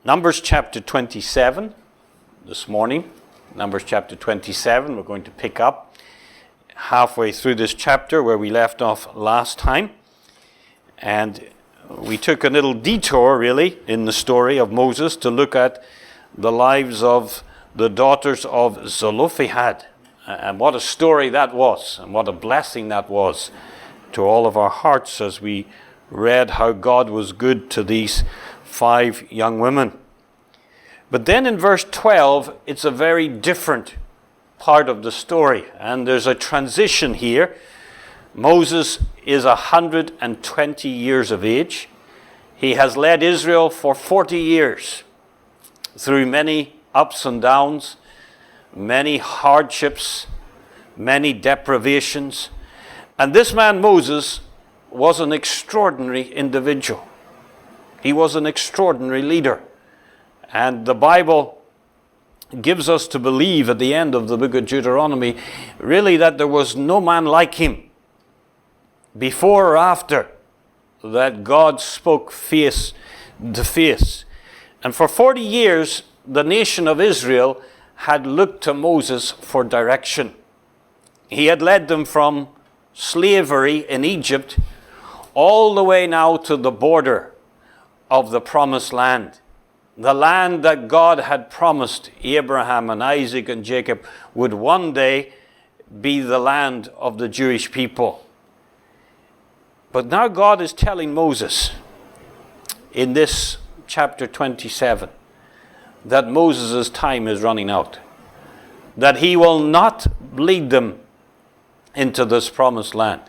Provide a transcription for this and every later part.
Numbers chapter 27 this morning. Numbers chapter 27. We're going to pick up halfway through this chapter where we left off last time. And we took a little detour, really, in the story of Moses to look at the lives of the daughters of Zelophehad. And what a story that was, and what a blessing that was to all of our hearts as we read how God was good to these 5 young women. But then in verse 12, it's a very different part of the story, and there's a transition here. Moses is 120 years of age. He has led Israel for 40 years through many ups and downs, many hardships, many deprivations. And this man Moses was an extraordinary individual. He was an extraordinary leader. And the Bible gives us to believe at the end of the book of Deuteronomy, really, that there was no man like him before or after that God spoke face to face. And for 40 years, the nation of Israel had looked to Moses for direction. He had led them from slavery in Egypt all the way now to the border of the promised land. The land that God had promised Abraham and Isaac and Jacob would one day be the land of the Jewish people. But now God is telling Moses in this chapter 27 that Moses' time is running out, that he will not lead them into this promised land.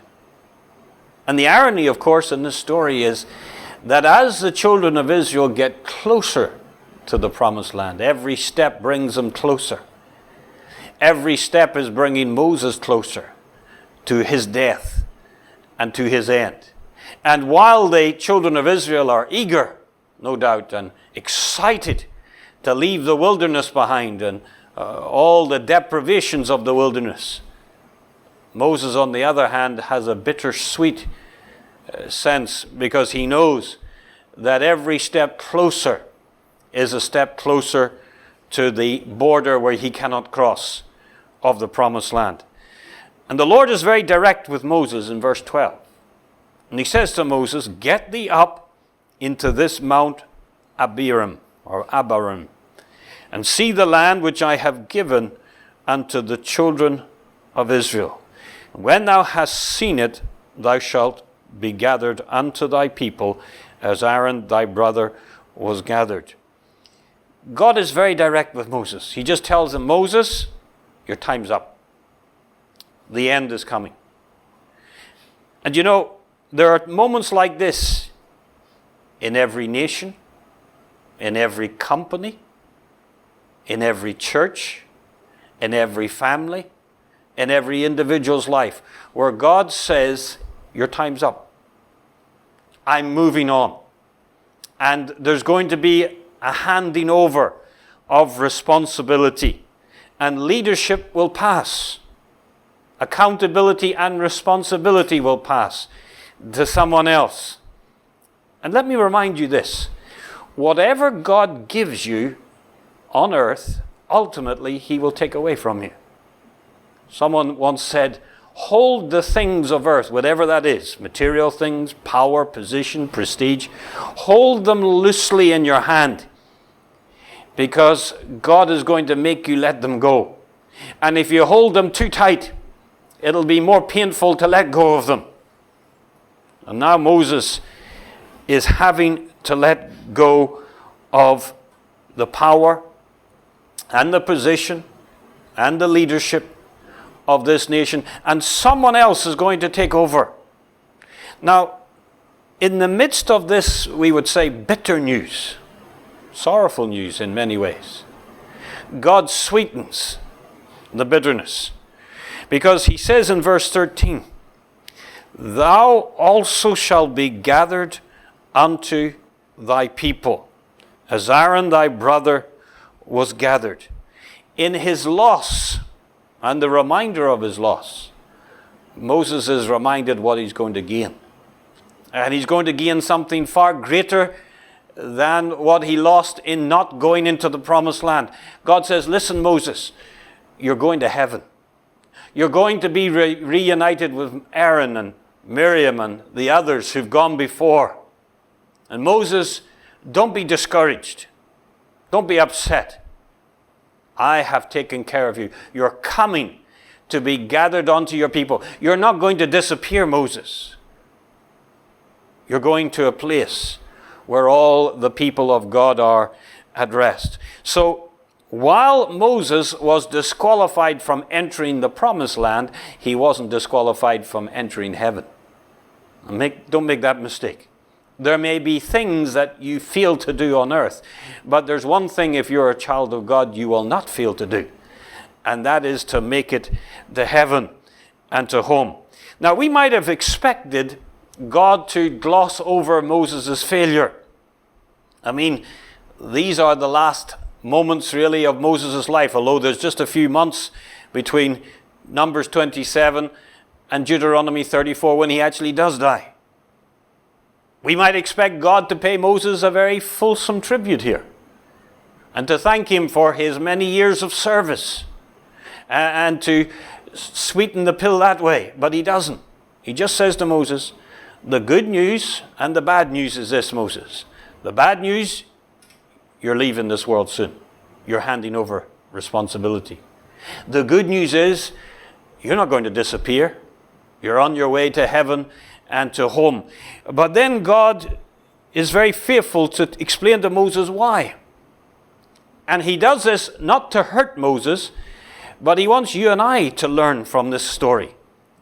And the irony, of course, in this story is that as the children of Israel get closer to the promised land, every step brings them closer. Every step is bringing Moses closer to his death and to his end. And while the children of Israel are eager, no doubt, and excited to leave the wilderness behind and all the deprivations of the wilderness, Moses, on the other hand, has a bittersweet sense, because he knows that every step closer is a step closer to the border where he cannot cross of the promised land. And the Lord is very direct with Moses in verse 12. And he says to Moses, "Get thee up into this Mount Abiram, and see the land which I have given unto the children of Israel. When thou hast seen it, thou shalt be gathered unto thy people, as Aaron thy brother was gathered." God is very direct with Moses. He just tells him, "Moses, your time's up. The end is coming." And you know, there are moments like this in every nation, in every company, in every church, in every family, in every individual's life, where God says, your time's up. I'm moving on. And there's going to be a handing over of responsibility. And leadership will pass. Accountability and responsibility will pass to someone else. And let me remind you this. Whatever God gives you on earth, ultimately He will take away from you. Someone once said, hold the things of earth, whatever that is, material things, power, position, prestige, hold them loosely in your hand, because God is going to make you let them go. And if you hold them too tight, it'll be more painful to let go of them. And now Moses is having to let go of the power and the position and the leadership of this nation, and someone else is going to take over. Now, in the midst of this, we would say bitter news, sorrowful news in many ways, God sweetens the bitterness, because He says in verse 13, "Thou also shalt be gathered unto thy people, as Aaron thy brother was gathered." In his loss, and the reminder of his loss, Moses is reminded what he's going to gain. And he's going to gain something far greater than what he lost in not going into the promised land. God says, listen, Moses, you're going to heaven. You're going to be reunited with Aaron and Miriam and the others who've gone before. And Moses, don't be discouraged. Don't be upset. I have taken care of you. You're coming to be gathered onto your people. You're not going to disappear, Moses. You're going to a place where all the people of God are at rest. So, while Moses was disqualified from entering the promised land, he wasn't disqualified from entering heaven. Don't make that mistake. There may be things that you fail to do on earth, but there's one thing, if you're a child of God, you will not fail to do, and that is to make it to heaven and to home. Now, we might have expected God to gloss over Moses' failure. I mean, these are the last moments really of Moses' life, although there's just a few months between Numbers 27 and Deuteronomy 34 when he actually does die. We might expect God to pay Moses a very fulsome tribute here and to thank him for his many years of service and to sweeten the pill that way, but he doesn't. He just says to Moses, the good news and the bad news is this, Moses. The bad news, you're leaving this world soon. You're handing over responsibility. The good news is you're not going to disappear. You're on your way to heaven and to home. But then God is very fearful to explain to Moses why. And he does this not to hurt Moses, but he wants you and I to learn from this story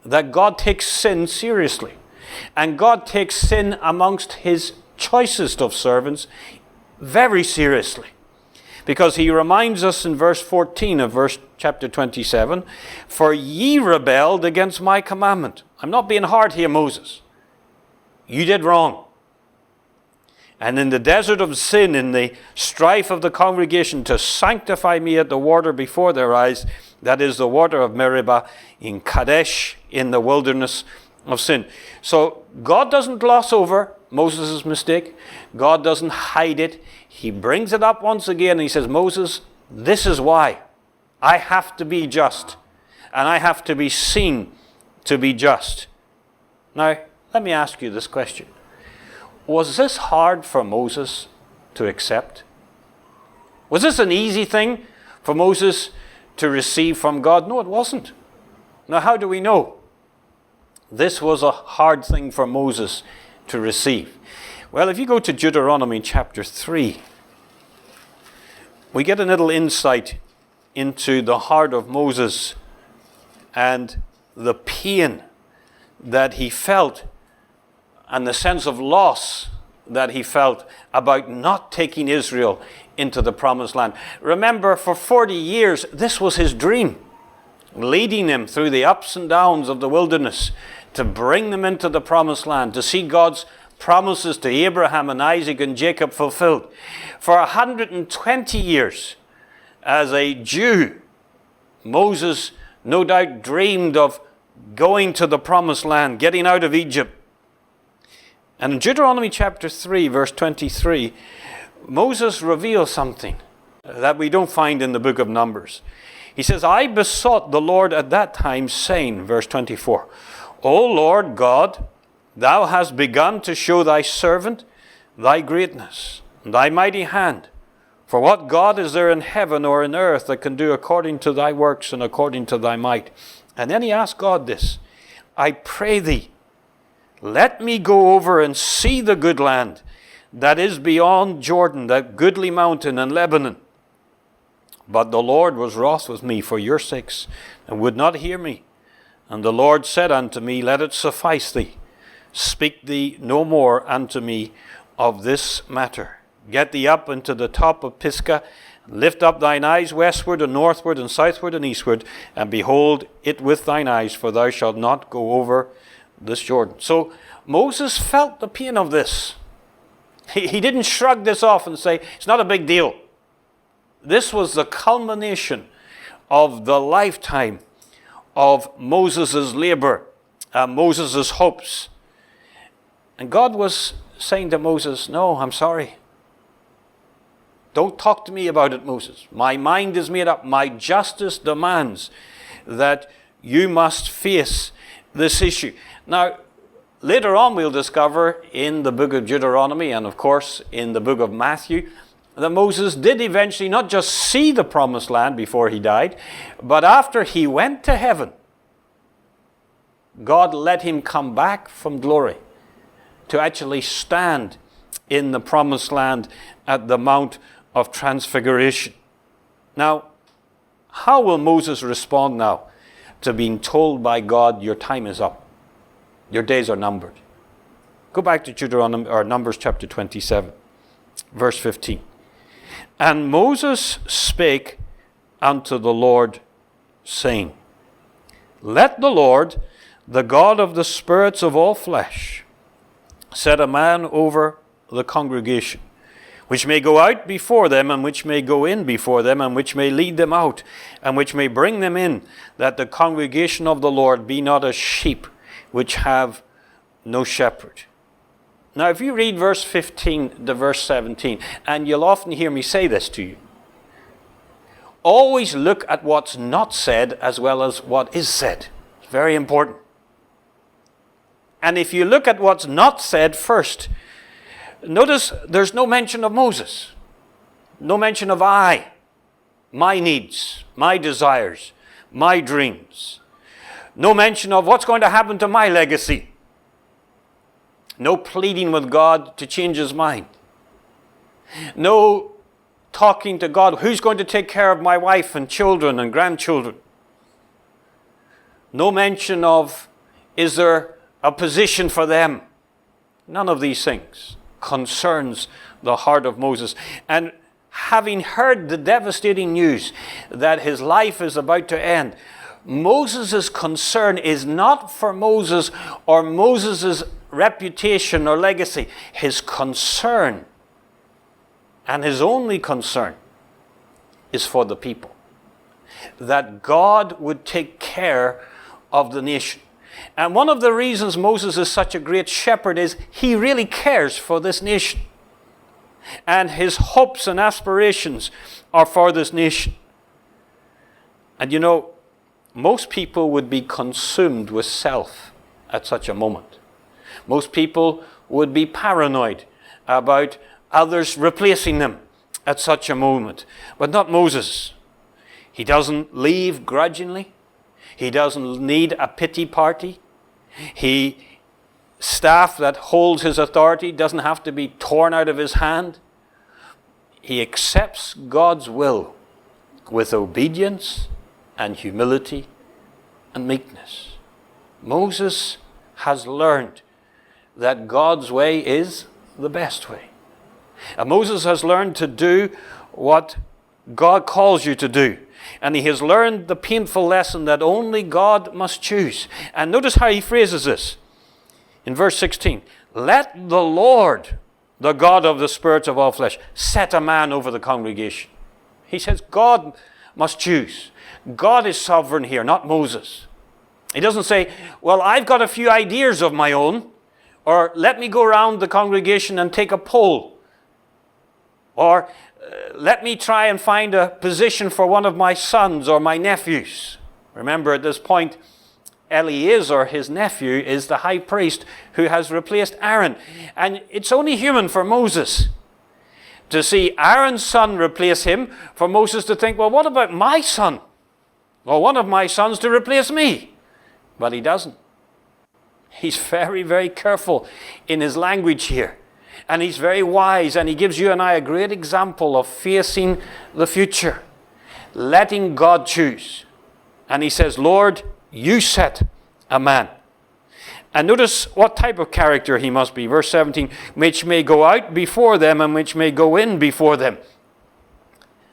that God takes sin seriously. And God takes sin amongst his choicest of servants very seriously. Because he reminds us in verse 14 of chapter 27, for ye rebelled against my commandment. I'm not being hard here, Moses. You did wrong. And in the desert of sin, in the strife of the congregation, to sanctify me at the water before their eyes, that is the water of Meribah, in Kadesh, in the wilderness of sin. So God doesn't gloss over Moses' mistake. God doesn't hide it. He brings it up once again and he says, Moses, this is why I have to be just and I have to be seen to be just. Now, let me ask you this question. Was this hard for Moses to accept? Was this an easy thing for Moses to receive from God? No, it wasn't. Now, how do we know? This was a hard thing for Moses to receive. Well, if you go to Deuteronomy chapter 3, we get a little insight into the heart of Moses and the pain that he felt and the sense of loss that he felt about not taking Israel into the promised land. Remember, for 40 years, this was his dream, leading him through the ups and downs of the wilderness to bring them into the promised land, to see God's promises to Abraham and Isaac and Jacob fulfilled. For 120 years, as a Jew, Moses no doubt dreamed of going to the promised land, getting out of Egypt. And in Deuteronomy chapter 3, verse 23, Moses reveals something that we don't find in the book of Numbers. He says, I besought the Lord at that time, saying, verse 24, O Lord God, thou hast begun to show thy servant thy greatness, and thy mighty hand. For what God is there in heaven or in earth that can do according to thy works and according to thy might? And then he asked God this, I pray thee, let me go over and see the good land that is beyond Jordan, that goodly mountain and Lebanon. But the Lord was wroth with me for your sakes, and would not hear me. And the Lord said unto me, let it suffice thee. Speak thee no more unto me of this matter. Get thee up into the top of Pisgah, lift up thine eyes westward and northward and southward and eastward, and behold it with thine eyes, for thou shalt not go over this Jordan. So Moses felt the pain of this. He didn't shrug this off and say, it's not a big deal. This was the culmination of the lifetime of Moses' labor, Moses' hopes. And God was saying to Moses, no, I'm sorry. Don't talk to me about it, Moses. My mind is made up. My justice demands that you must face this issue. Now, later on we'll discover in the book of Deuteronomy and of course in the book of Matthew that Moses did eventually not just see the promised land before he died, but after he went to heaven, God let him come back from glory to actually stand in the promised land at the Mount of Transfiguration. Now, how will Moses respond now to being told by God, your time is up, your days are numbered? Go back to Deuteronomy or Numbers chapter 27, verse 15. And Moses spake unto the Lord, saying, Let the Lord, the God of the spirits of all flesh, set a man over the congregation, which may go out before them, and which may go in before them, and which may lead them out, and which may bring them in, that the congregation of the Lord be not as sheep which have no shepherd. Now, if you read verse 15 to verse 17, and you'll often hear me say this to you, always look at what's not said as well as what is said. It's very important. And if you look at what's not said first, notice there's no mention of Moses. No mention of I, my needs, my desires, my dreams. No mention of what's going to happen to my legacy. No pleading with God to change his mind. No talking to God, who's going to take care of my wife and children and grandchildren? No mention of, is there a position for them? None of these things concerns the heart of Moses. And having heard the devastating news that his life is about to end, Moses' concern is not for Moses or Moses' reputation or legacy. His concern, and his only concern, is for the people. That God would take care of the nation. And one of the reasons Moses is such a great shepherd is he really cares for this nation. And his hopes and aspirations are for this nation. And you know, most people would be consumed with self at such a moment. Most people would be paranoid about others replacing them at such a moment. But not Moses. He doesn't leave grudgingly. He doesn't need a pity party. Staff that holds his authority doesn't have to be torn out of his hand. He accepts God's will with obedience and humility and meekness. Moses has learned that God's way is the best way. And Moses has learned to do what God calls you to do. And he has learned the painful lesson that only God must choose. And notice how he phrases this. In verse 16, let the Lord, the God of the spirits of all flesh, set a man over the congregation. He says God must choose. God is sovereign here, not Moses. He doesn't say, well, I've got a few ideas of my own, or let me go around the congregation and take a poll, or let me try and find a position for one of my sons or my nephews. Remember, at this point, Eleazar, his nephew, is the high priest who has replaced Aaron. And it's only human for Moses to see Aaron's son replace him, for Moses to think, well, what about my son? Or one of my sons to replace me? But he doesn't. He's very, very careful in his language here. And he's very wise, and he gives you and I a great example of facing the future, letting God choose. And he says, Lord, you set a man. And notice what type of character he must be. Verse 17, which may go out before them, and which may go in before them,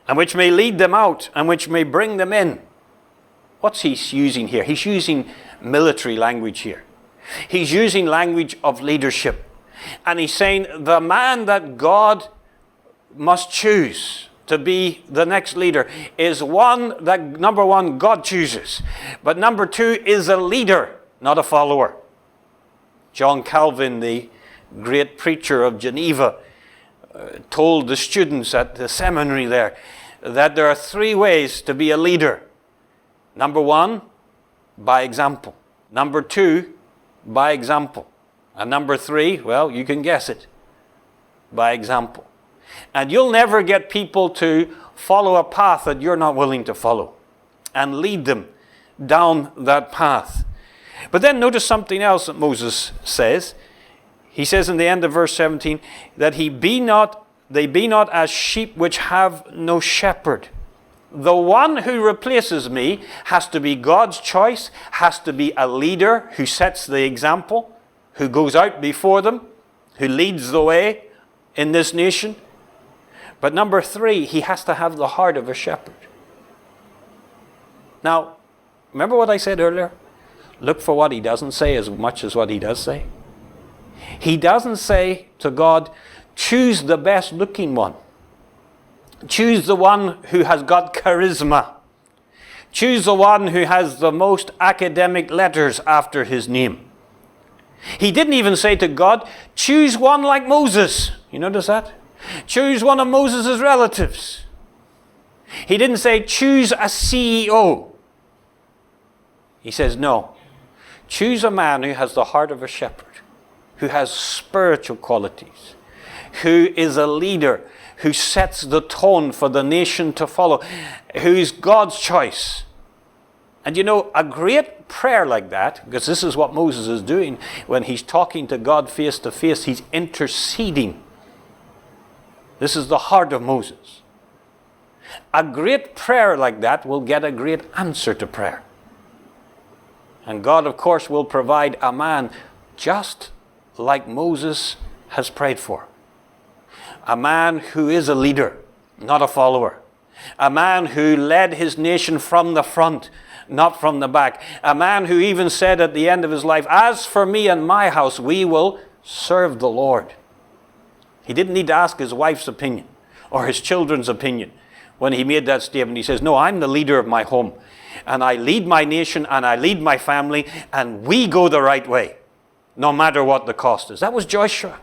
and which may lead them out, and which may bring them in. What's he using here? He's using military language here. He's using language of leadership. And he's saying the man that God must choose to be the next leader is one that, number one, God chooses. But number two, is a leader, not a follower. John Calvin, the great preacher of Geneva, told the students at the seminary there that there are 3 ways to be a leader. Number 1, by example. Number 2, by example. And number 3, well, you can guess it, by example. And you'll never get people to follow a path that you're not willing to follow and lead them down that path. But then notice something else that Moses says. He says in the end of verse 17 that they be not as sheep which have no shepherd. The one who replaces me has to be God's choice, has to be a leader who sets the example, who goes out before them, who leads the way in this nation. But number 3, he has to have the heart of a shepherd. Now, remember what I said earlier? Look for what he doesn't say as much as what he does say. He doesn't say to God, choose the best looking one. Choose the one who has got charisma. Choose the one who has the most academic letters after his name. He didn't even say to God, choose one like Moses. You notice that? Choose one of Moses' relatives. He didn't say, choose a CEO. He says, no. Choose a man who has the heart of a shepherd, who has spiritual qualities, who is a leader, who sets the tone for the nation to follow, who is God's choice. And you know, a great prayer like that, because this is what Moses is doing when he's talking to God face to face, he's interceding. This is the heart of Moses. A great prayer like that will get a great answer to prayer. And God, of course, will provide a man just like Moses has prayed for. A man who is a leader, not a follower. A man who led his nation from the front, not from the back. A man who even said at the end of his life, as for me and my house, we will serve the Lord. He didn't need to ask his wife's opinion or his children's opinion when he made that statement. He says, no, I'm the leader of my home. And I lead my nation and I lead my family and we go the right way, no matter what the cost is. That was Joshua.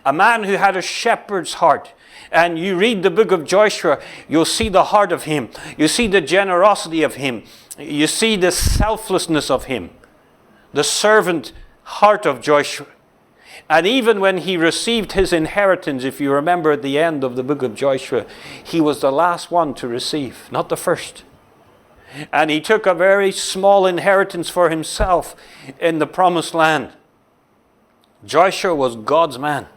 A man who had a shepherd's heart. And you read the book of Joshua, you'll see the heart of him. You see the generosity of him. You see the selflessness of him. The servant heart of Joshua. And even when he received his inheritance, if you remember at the end of the book of Joshua, he was the last one to receive, not the first. And he took a very small inheritance for himself in the promised land. Joshua was God's man.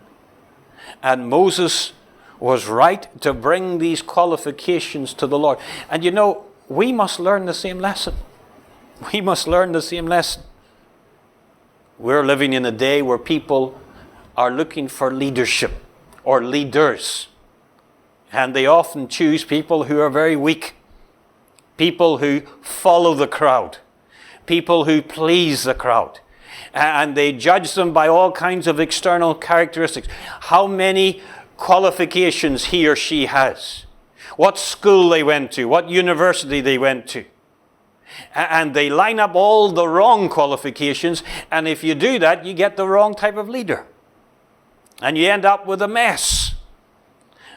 And Moses was right to bring these qualifications to the Lord. And you know, we must learn the same lesson. We must learn the same lesson. We're living in a day where people are looking for leadership or leaders. And they often choose people who are very weak. People who follow the crowd. People who please the crowd. And they judge them by all kinds of external characteristics. How many qualifications he or she has. What school they went to. What university they went to. And they line up all the wrong qualifications. And if you do that, you get the wrong type of leader. And you end up with a mess.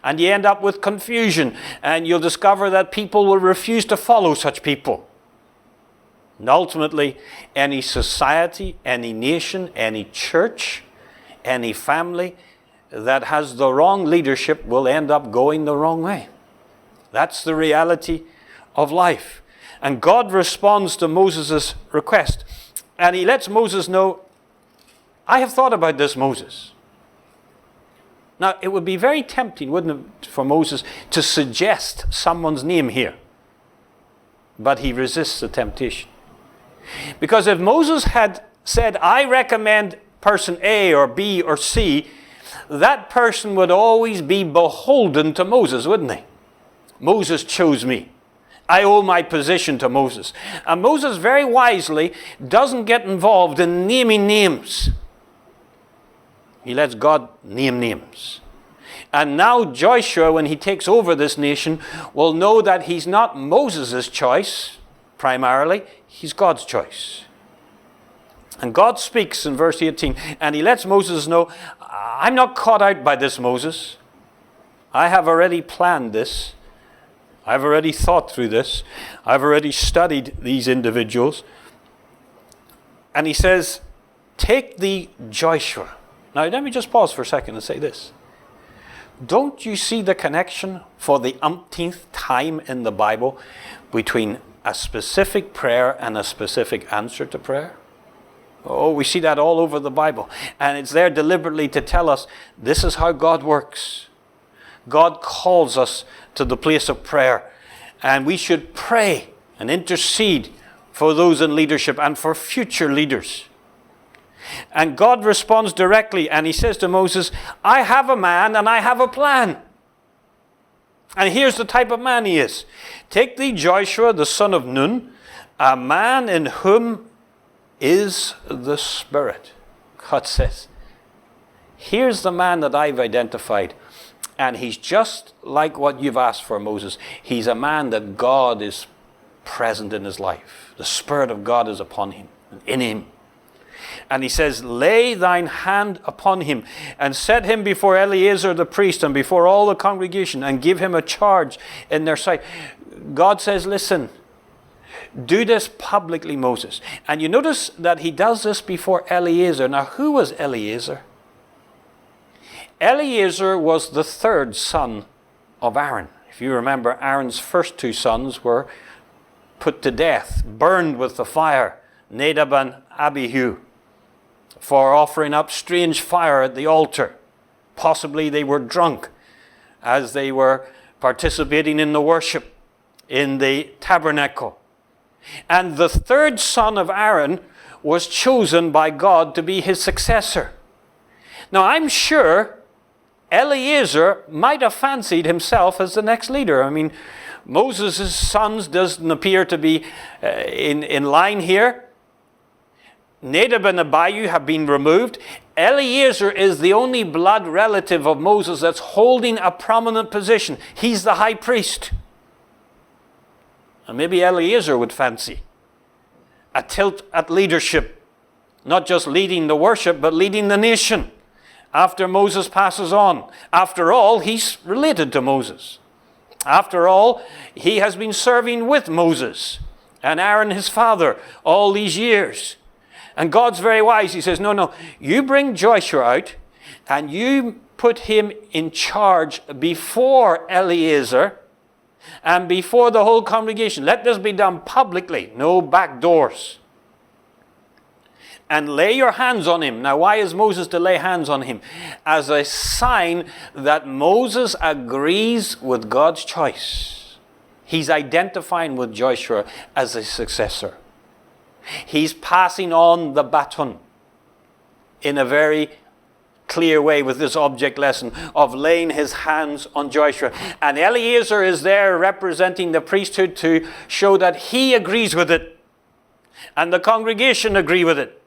And you end up with confusion. And you'll discover that people will refuse to follow such people. And ultimately, any society, any nation, any church, any family that has the wrong leadership will end up going the wrong way. That's the reality of life. And God responds to Moses' request. And he lets Moses know, I have thought about this, Moses. Now, it would be very tempting, wouldn't it, for Moses to suggest someone's name here. But he resists the temptation. Because if Moses had said, I recommend person A or B or C, that person would always be beholden to Moses, wouldn't he? Moses chose me. I owe my position to Moses. And Moses very wisely doesn't get involved in naming names. He lets God name names. And now Joshua, when he takes over this nation, will know that he's not Moses' choice, primarily. He's God's choice. And God speaks in verse 18, and he lets Moses know, I'm not caught out by this, Moses. I have already planned this. I've already thought through this. I've already studied these individuals. And he says, take thee Joshua. Now let me just pause for a second and say this. Don't you see the connection for the umpteenth time in the Bible between a specific prayer and a specific answer to prayer? Oh, we see that all over the Bible. And it's there deliberately to tell us this is how God works. God calls us to the place of prayer. And we should pray and intercede for those in leadership and for future leaders. And God responds directly, and he says to Moses, I have a man and I have a plan. And here's the type of man he is. Take thee Joshua, the son of Nun, a man in whom is the Spirit. God says, here's the man that I've identified. And he's just like what you've asked for, Moses. He's a man that God is present in his life. The Spirit of God is upon him, in him. And he says, lay thine hand upon him and set him before Eleazar the priest and before all the congregation and give him a charge in their sight. God says, listen, do this publicly, Moses. And you notice that he does this before Eleazar. Now, who was Eleazar? Eleazar was the third son of Aaron. If you remember, Aaron's first two sons were put to death, burned with the fire, Nadab and Abihu, for offering up strange fire at the altar. Possibly they were drunk as they were participating in the worship in the tabernacle. And the third son of Aaron was chosen by God to be his successor. Now, I'm sure Eleazar might have fancied himself as the next leader. I mean, Moses' sons doesn't appear to be in line here. Nadab and Abihu have been removed. Eleazar is the only blood relative of Moses that's holding a prominent position. He's the high priest. And maybe Eleazar would fancy a tilt at leadership, not just leading the worship, but leading the nation after Moses passes on. After all, he's related to Moses. After all, he has been serving with Moses and Aaron, his father, all these years. And God's very wise. He says, no, you bring Joshua out and you put him in charge before Eleazar and before the whole congregation. Let this be done publicly, no back doors. And lay your hands on him. Now, why is Moses to lay hands on him? As a sign that Moses agrees with God's choice. He's identifying with Joshua as a successor. He's passing on the baton in a very clear way with this object lesson of laying his hands on Joshua. And Eleazar is there representing the priesthood to show that he agrees with it. And the congregation agree with it.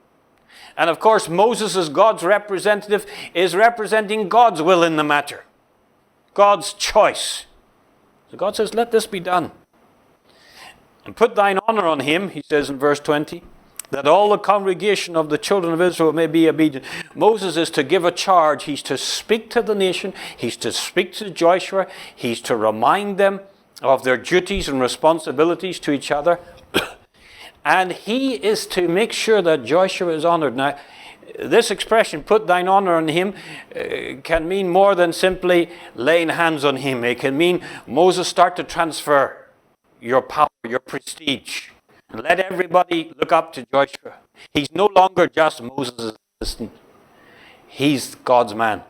And of course, Moses, as God's representative, is representing God's will in the matter. God's choice. So God says, let this be done. And put thine honor on him, he says in verse 20, that all the congregation of the children of Israel may be obedient. Moses is to give a charge. He's to speak to the nation. He's to speak to Joshua. He's to remind them of their duties and responsibilities to each other. And he is to make sure that Joshua is honored. Now, this expression, put thine honor on him, can mean more than simply laying hands on him. It can mean Moses start to transfer your power, your prestige. And let everybody look up to Joshua. He's no longer just Moses' assistant. He's God's man.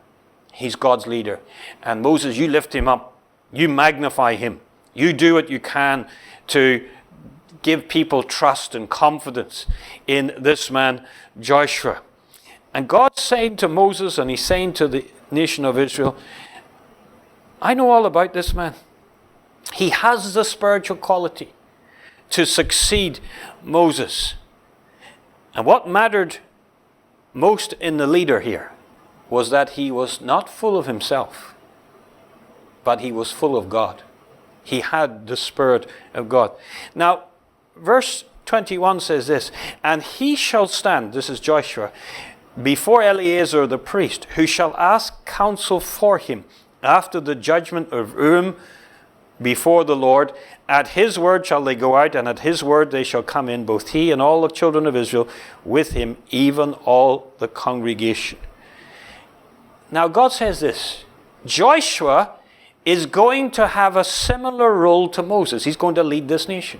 He's God's leader. And Moses, you lift him up. You magnify him. You do what you can to give people trust and confidence in this man, Joshua. And God's saying to Moses, and he's saying to the nation of Israel, I know all about this man. He has the spiritual quality to succeed Moses. And what mattered most in the leader here was that he was not full of himself, but he was full of God. He had the Spirit of God. Now, verse 21 says this, and he shall stand, this is Joshua, before Eleazar the priest, who shall ask counsel for him after the judgment of Urim before the Lord. At his word shall they go out, and at his word they shall come in, both he and all the children of Israel with him, even all the congregation. Now God says this, Joshua is going to have a similar role to Moses. He's going to lead this nation.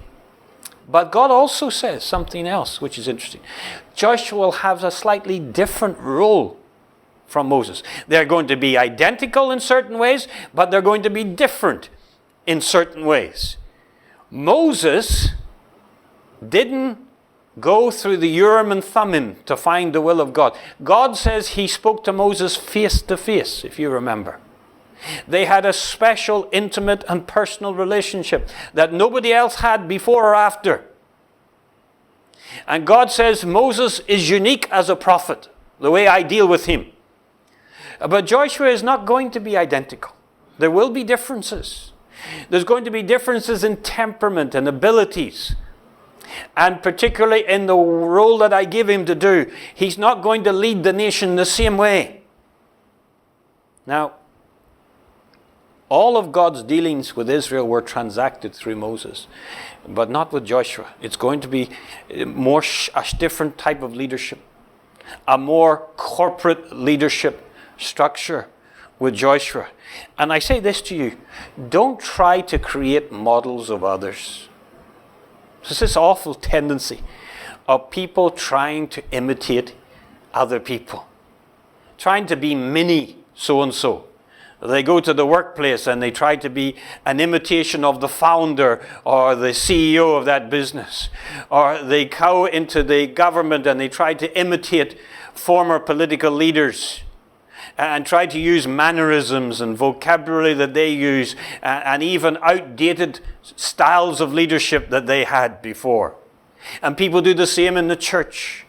But God also says something else, which is interesting. Joshua will have a slightly different role from Moses. They're going to be identical in certain ways, but they're going to be different in certain ways. Moses didn't go through the Urim and Thummim to find the will of God. God says he spoke to Moses face to face, if you remember. They had a special, intimate, and personal relationship that nobody else had before or after. And God says Moses is unique as a prophet, the way I deal with him. But Joshua is not going to be identical. There will be differences. There's going to be differences in temperament and abilities. And particularly in the role that I give him to do, he's not going to lead the nation the same way. Now, all of God's dealings with Israel were transacted through Moses, but not with Joshua. It's going to be a different type of leadership, a more corporate leadership structure with Joshua. And I say this to you, don't try to create models of others. There's this awful tendency of people trying to imitate other people, trying to be mini so-and-so. They go to the workplace and they try to be an imitation of the founder or the CEO of that business. Or they go into the government and they try to imitate former political leaders and try to use mannerisms and vocabulary that they use and even outdated styles of leadership that they had before. And people do the same in the church.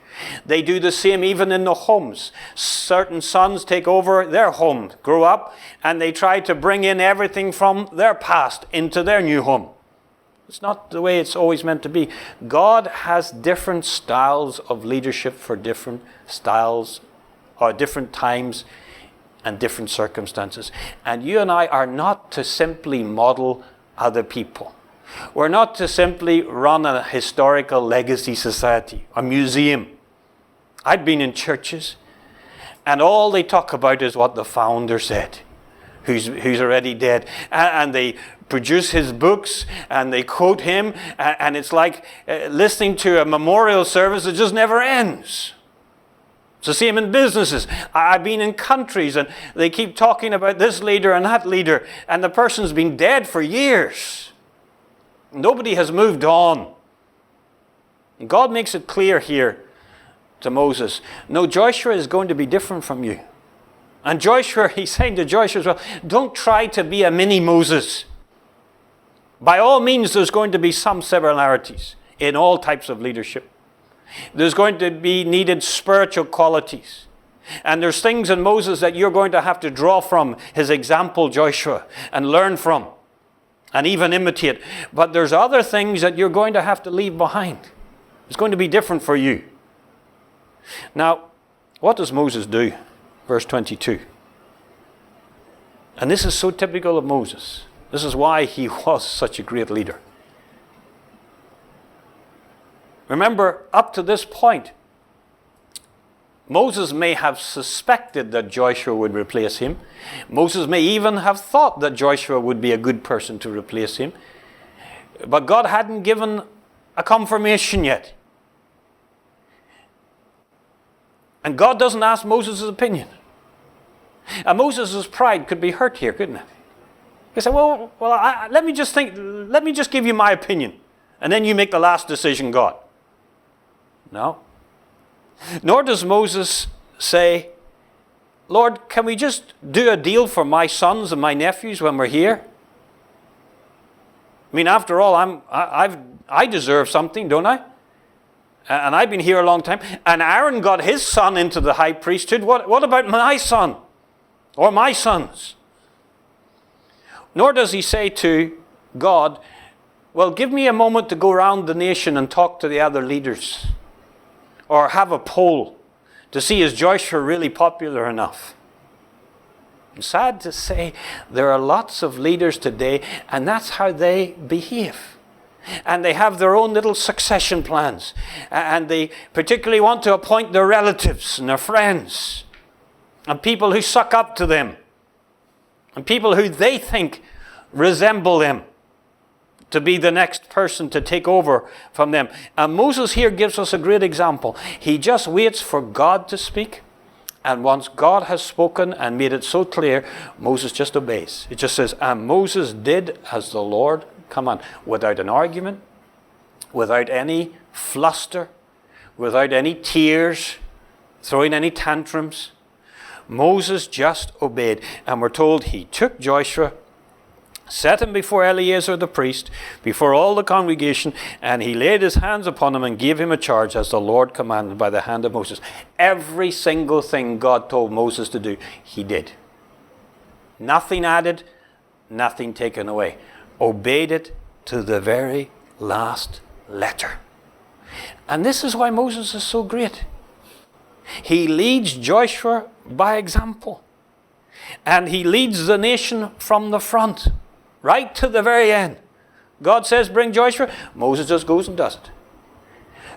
They do the same even in the homes. Certain sons take over their home, grow up, and they try to bring in everything from their past into their new home. It's not the way it's always meant to be. God has different styles of leadership for different styles or different times and different circumstances. And you and I are not to simply model other people. We're not to simply run a historical legacy society, a museum. I've been in churches, and all they talk about is what the founder said, who's already dead. And they produce his books, and they quote him, and it's like listening to a memorial service that just never ends. It's the same in businesses. I've been in countries, and they keep talking about this leader and that leader, and the person's been dead for years. Nobody has moved on. And God makes it clear here to Moses, no, Joshua is going to be different from you. And Joshua, he's saying to Joshua as well, don't try to be a mini Moses. By all means, there's going to be some similarities in all types of leadership. There's going to be needed spiritual qualities. And there's things in Moses that you're going to have to draw from his example, Joshua, and learn from, and even imitate. But there's other things that you're going to have to leave behind. It's going to be different for you. Now, what does Moses do? Verse 22. And this is so typical of Moses. This is why he was such a great leader. Remember, up to this point, Moses may have suspected that Joshua would replace him. Moses may even have thought that Joshua would be a good person to replace him. But God hadn't given a confirmation yet. And God doesn't ask Moses' opinion. And Moses' pride could be hurt here, couldn't it? He said, let me just give you my opinion. And then you make the last decision, God. No. Nor does Moses say, Lord, can we just do a deal for my sons and my nephews when we're here? I mean, after all, I deserve something, don't I? And I've been here a long time. And Aaron got his son into the high priesthood. What about my son? Or my sons? Nor does he say to God, well, give me a moment to go around the nation and talk to the other leaders. Or have a poll to see is Joshua really popular enough. Sad to say, there are lots of leaders today, and that's how they behave. And they have their own little succession plans. And they particularly want to appoint their relatives and their friends. And people who suck up to them. And people who they think resemble them, to be the next person to take over from them. And Moses here gives us a great example. He just waits for God to speak. And once God has spoken and made it so clear, Moses just obeys. It just says, and Moses did as the Lord commanded. Without an argument, without any fluster, without any tears, throwing any tantrums. Moses just obeyed. And we're told he took Joshua, set him before Eleazar the priest, before all the congregation, and he laid his hands upon him and gave him a charge as the Lord commanded by the hand of Moses. Every single thing God told Moses to do, he did. Nothing added, nothing taken away. Obeyed it to the very last letter. And this is why Moses is so great. He leads Joshua by example. And he leads the nation from the front, right to the very end. God says, bring Joshua. Moses just goes and does it.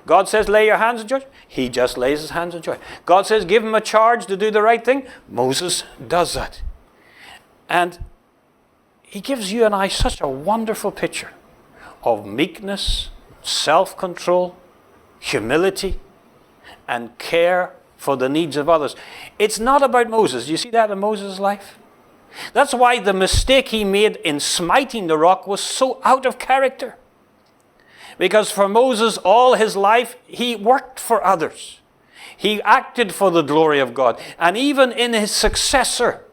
God says, lay your hands on Joshua. He just lays his hands on Joshua. God says, give him a charge to do the right thing. Moses does that. And he gives you and I such a wonderful picture of meekness, self-control, humility, and care for the needs of others. It's not about Moses. You see that in Moses' life? That's why the mistake he made in smiting the rock was so out of character. Because for Moses, all his life, he worked for others. He acted for the glory of God. And even in his successor,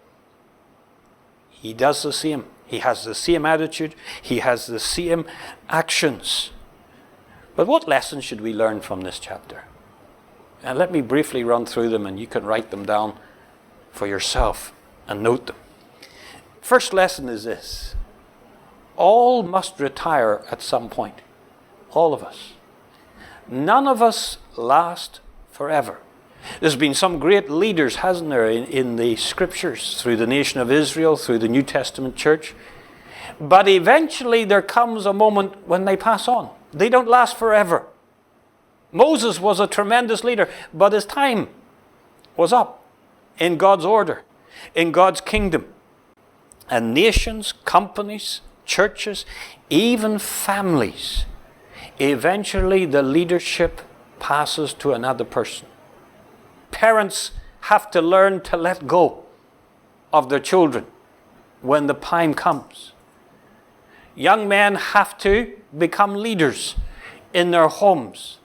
he does the same. He has the same attitude. He has the same actions. But what lessons should we learn from this chapter? And let me briefly run through them, and you can write them down for yourself and note them. First lesson is this. All must retire at some point. All of us. None of us last forever. There's been some great leaders, hasn't there, in the scriptures, through the nation of Israel, through the New Testament church. But eventually there comes a moment when they pass on. They don't last forever. Moses was a tremendous leader, but his time was up in God's order, in God's kingdom. And nations, companies, churches, even families, eventually the leadership passes to another person. Parents have to learn to let go of their children when the time comes. Young men have to become leaders in their homes,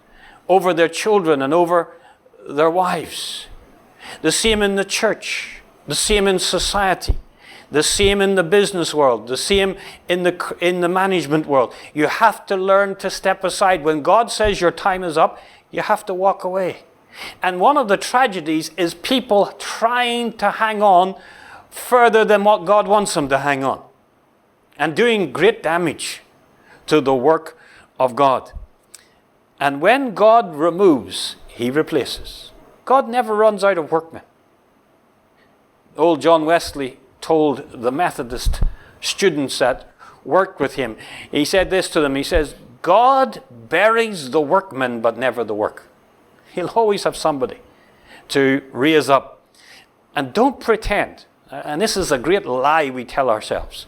over their children and over their wives. The same in the church, the same in society, the same in the business world, the same in the management world. You have to learn to step aside. When God says your time is up, you have to walk away. And one of the tragedies is people trying to hang on further than what God wants them to hang on, and doing great damage to the work of God. And when God removes, he replaces. God never runs out of workmen. Old John Wesley told the Methodist students that worked with him, he said this to them, he says, God buries the workmen but never the work. He'll always have somebody to raise up. And don't pretend, and this is a great lie we tell ourselves,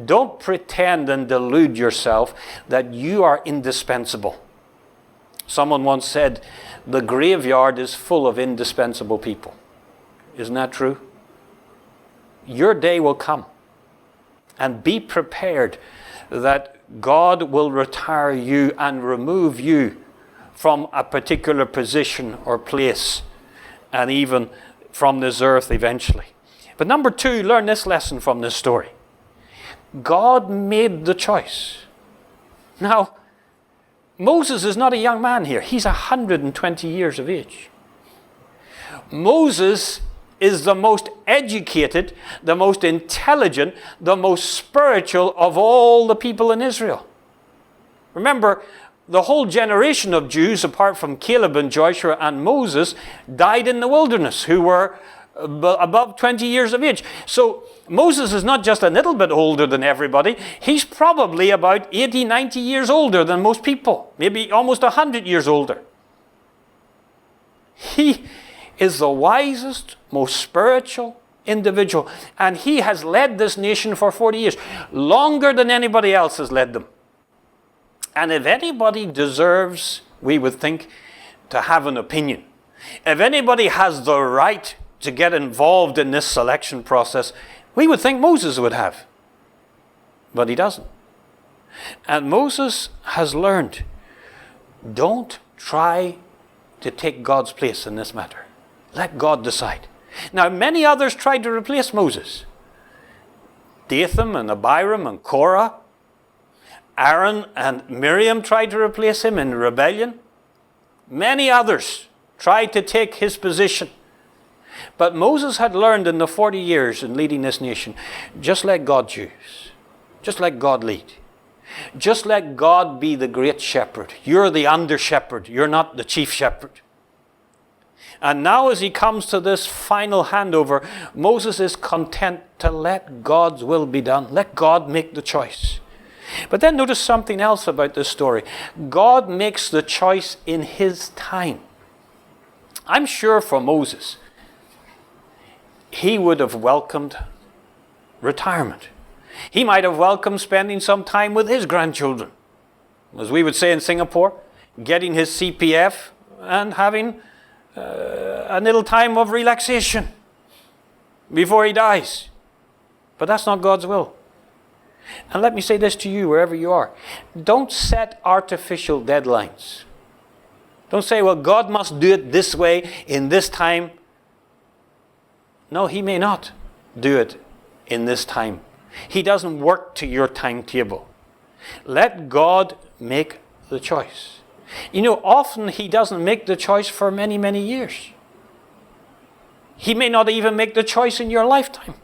don't pretend and delude yourself that you are indispensable. Someone once said, the graveyard is full of indispensable people. Isn't that true? Your day will come. And be prepared that God will retire you and remove you from a particular position or place, and even from this earth eventually. But number two, learn this lesson from this story. God made the choice. Now, Moses is not a young man here. He's 120 years of age. Moses is the most educated, the most intelligent, the most spiritual of all the people in Israel. Remember, the whole generation of Jews, apart from Caleb and Joshua and Moses, died in the wilderness, who were above 20 years of age. So Moses is not just a little bit older than everybody. He's probably about 80, 90 years older than most people. Maybe almost 100 years older. He is the wisest, most spiritual individual. And he has led this nation for 40 years. Longer than anybody else has led them. And if anybody deserves, we would think, to have an opinion, if anybody has the right to get involved in this selection process, we would think Moses would have. But he doesn't. And Moses has learned, don't try to take God's place in this matter. Let God decide. Now, many others tried to replace Moses. Dathan and Abiram and Korah. Aaron and Miriam tried to replace him in rebellion. Many others tried to take his position. But Moses had learned in the 40 years in leading this nation, just let God choose. Just let God lead. Just let God be the great shepherd. You're the under shepherd. You're not the chief shepherd. And now as he comes to this final handover, Moses is content to let God's will be done. Let God make the choice. But then notice something else about this story. God makes the choice in his time. I'm sure for Moses, he would have welcomed retirement. He might have welcomed spending some time with his grandchildren. As we would say in Singapore, getting his CPF and having a little time of relaxation before he dies. But that's not God's will. And let me say this to you, wherever you are. Don't set artificial deadlines. Don't say, well, God must do it this way in this time. No, he may not do it in this time. He doesn't work to your timetable. Let God make the choice. You know, often he doesn't make the choice for many, many years. He may not even make the choice in your lifetime.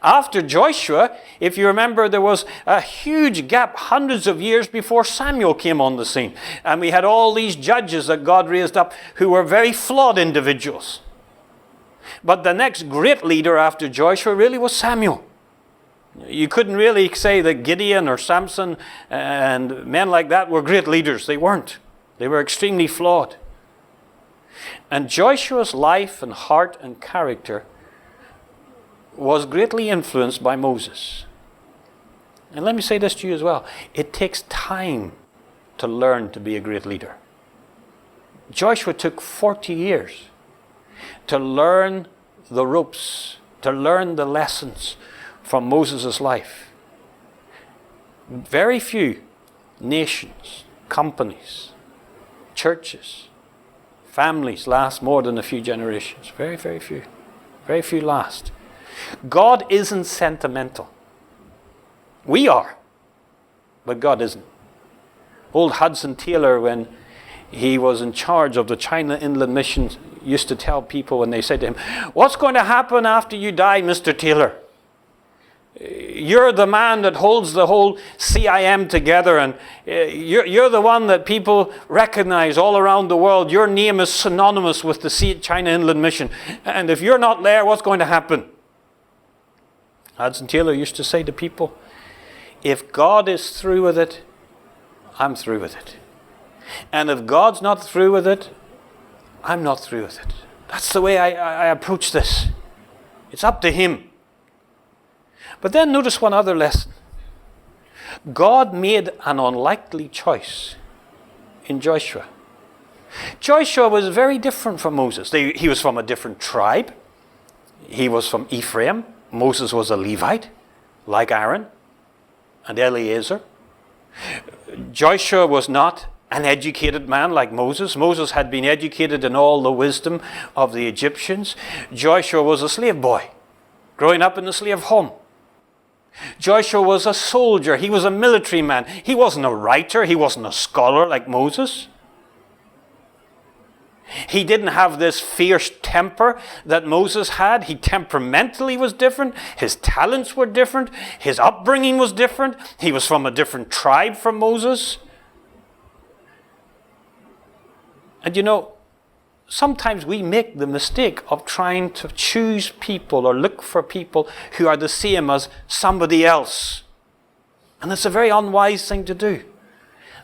After Joshua, if you remember, there was a huge gap hundreds of years before Samuel came on the scene. And we had all these judges that God raised up who were very flawed individuals. But the next great leader after Joshua really was Samuel. You couldn't really say that Gideon or Samson and men like that were great leaders. They weren't. They were extremely flawed. And Joshua's life and heart and character was greatly influenced by Moses. And let me say this to you as well. It takes time to learn to be a great leader. Joshua took 40 years to learn the ropes, to learn the lessons from Moses' life. Very few nations, companies, churches, families last more than a few generations. Very, very few. Very few last. God isn't sentimental. We are, but God isn't. Old Hudson Taylor, when he was in charge of the China Inland Mission, used to tell people when they said to him, "What's going to happen after you die, Mr. Taylor? You're the man that holds the whole CIM together, and you're the one that people recognize all around the world. Your name is synonymous with the China Inland Mission. And if you're not there, what's going to happen?" Hudson Taylor used to say to people, if God is through with it, I'm through with it. And if God's not through with it, I'm not through with it. That's the way I approach this. It's up to him. But then notice one other lesson. God made an unlikely choice in Joshua. Joshua was very different from Moses. He was from a different tribe. He was from Ephraim. Moses was a Levite, like Aaron and Eleazar. Joshua was not an educated man like Moses. Moses had been educated in all the wisdom of the Egyptians. Joshua was a slave boy, growing up in the slave home. Joshua was a soldier. He was a military man. He wasn't a writer. He wasn't a scholar like Moses. He didn't have this fierce temper that Moses had. He temperamentally was different. His talents were different. His upbringing was different. He was from a different tribe from Moses. And you know, sometimes we make the mistake of trying to choose people or look for people who are the same as somebody else. And it's a very unwise thing to do.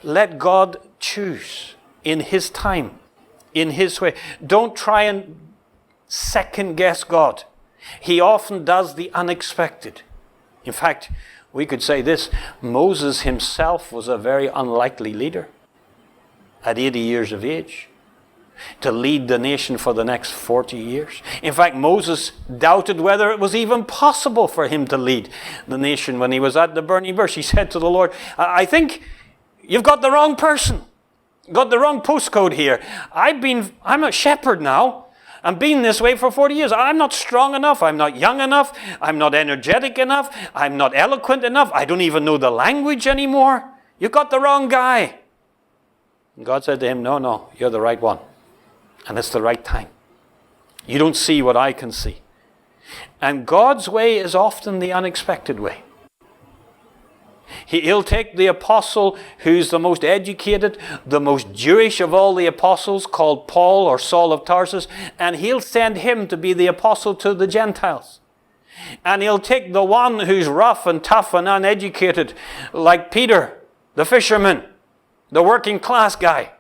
Let God choose in His time, in His way. Don't try and second guess God. He often does the unexpected. In fact, we could say this: Moses himself was a very unlikely leader at 80 years of age to lead the nation for the next 40 years. In fact, Moses doubted whether it was even possible for him to lead the nation when he was at the burning bush. He said to the Lord, I think you've got the wrong person, got the wrong postcode here. I'm a shepherd now. I'm being this way for 40 years. I'm not strong enough. I'm not young enough. I'm not energetic enough. I'm not eloquent enough. I don't even know the language anymore. You got the wrong guy. And God said to him, no, you're the right one. And it's the right time. You don't see what I can see. And God's way is often the unexpected way. He'll take the apostle who's the most educated, the most Jewish of all the apostles, called Paul or Saul of Tarsus, and he'll send him to be the apostle to the Gentiles. And he'll take the one who's rough and tough and uneducated, like Peter, the fisherman, the working class guy,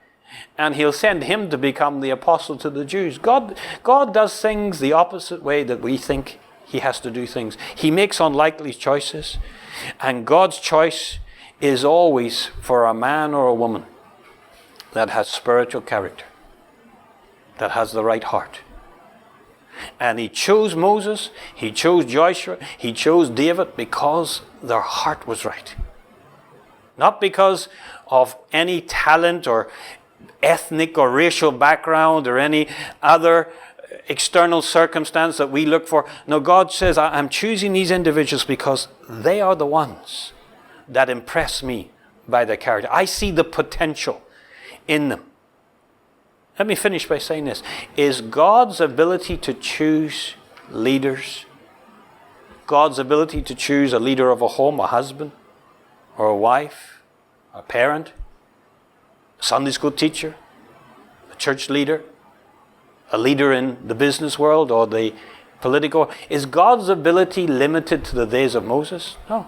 and he'll send him to become the apostle to the Jews. God does things the opposite way that we think He has to do things. He makes unlikely choices. And God's choice is always for a man or a woman that has spiritual character, that has the right heart. And He chose Moses, He chose Joshua, He chose David because their heart was right. Not because of any talent or ethnic or racial background or any other external circumstance that we look for. No, God says, I'm choosing these individuals because they are the ones that impress me by their character. I see the potential in them. Let me finish by saying this. Is God's ability to choose leaders, God's ability to choose a leader of a home, a husband or a wife, a parent, a Sunday school teacher, a church leader, a leader in the business world or the political, is God's ability limited to the days of Moses? No.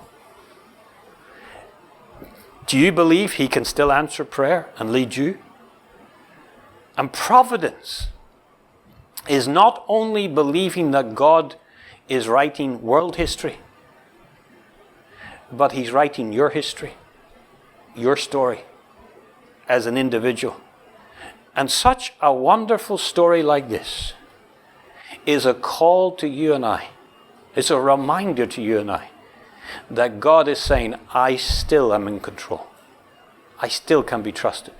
Do you believe He can still answer prayer and lead you? And providence is not only believing that God is writing world history, but He's writing your history, your story as an individual. And such a wonderful story like this is a call to you and I. It's a reminder to you and I that God is saying, I still am in control. I still can be trusted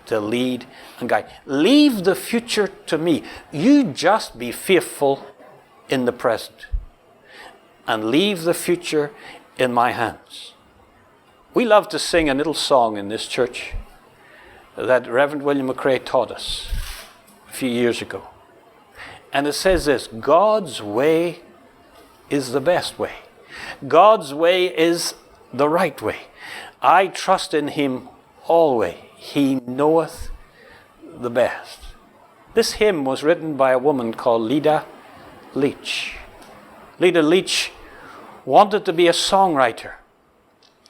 to lead and guide. Leave the future to me. You just be faithful in the present and leave the future in my hands. We love to sing a little song in this church that Reverend William McRae taught us a few years ago. And it says this: God's way is the best way. God's way is the right way. I trust in Him always. He knoweth the best. This hymn was written by a woman called Lida Leach. Lida Leach wanted to be a songwriter.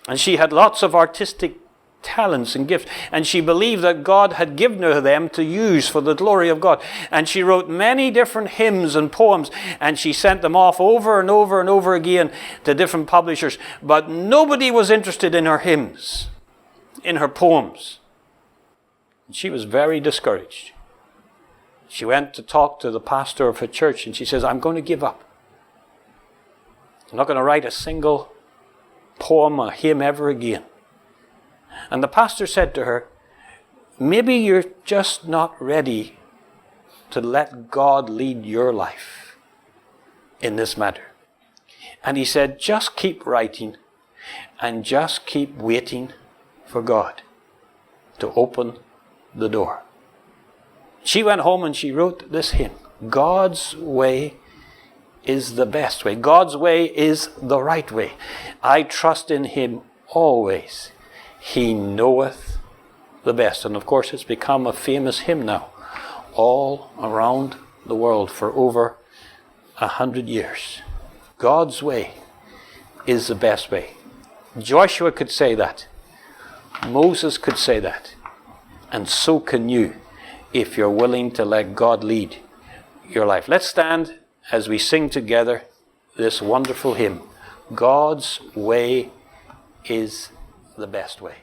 And she had lots of artistic talents and gifts, and she believed that God had given her them to use for the glory of God. And she wrote many different hymns and poems, and she sent them off over and over and over again to different publishers. But nobody was interested in her hymns, in her poems. And she was very discouraged. She went to talk to the pastor of her church, and she says, I'm going to give up. I'm not going to write a single poem or hymn ever again. And the pastor said to her, maybe you're just not ready to let God lead your life in this matter. And he said, just keep writing and just keep waiting for God to open the door. She went home and she wrote this hymn. God's way is the best way. God's way is the right way. I trust in Him always. He knoweth the best. And of course it's become a famous hymn now. all around the world for over 100 years. God's way is the best way. Joshua could say that. Moses could say that. And so can you, if you're willing to let God lead your life. Let's stand as we sing together this wonderful hymn. God's way is the best way.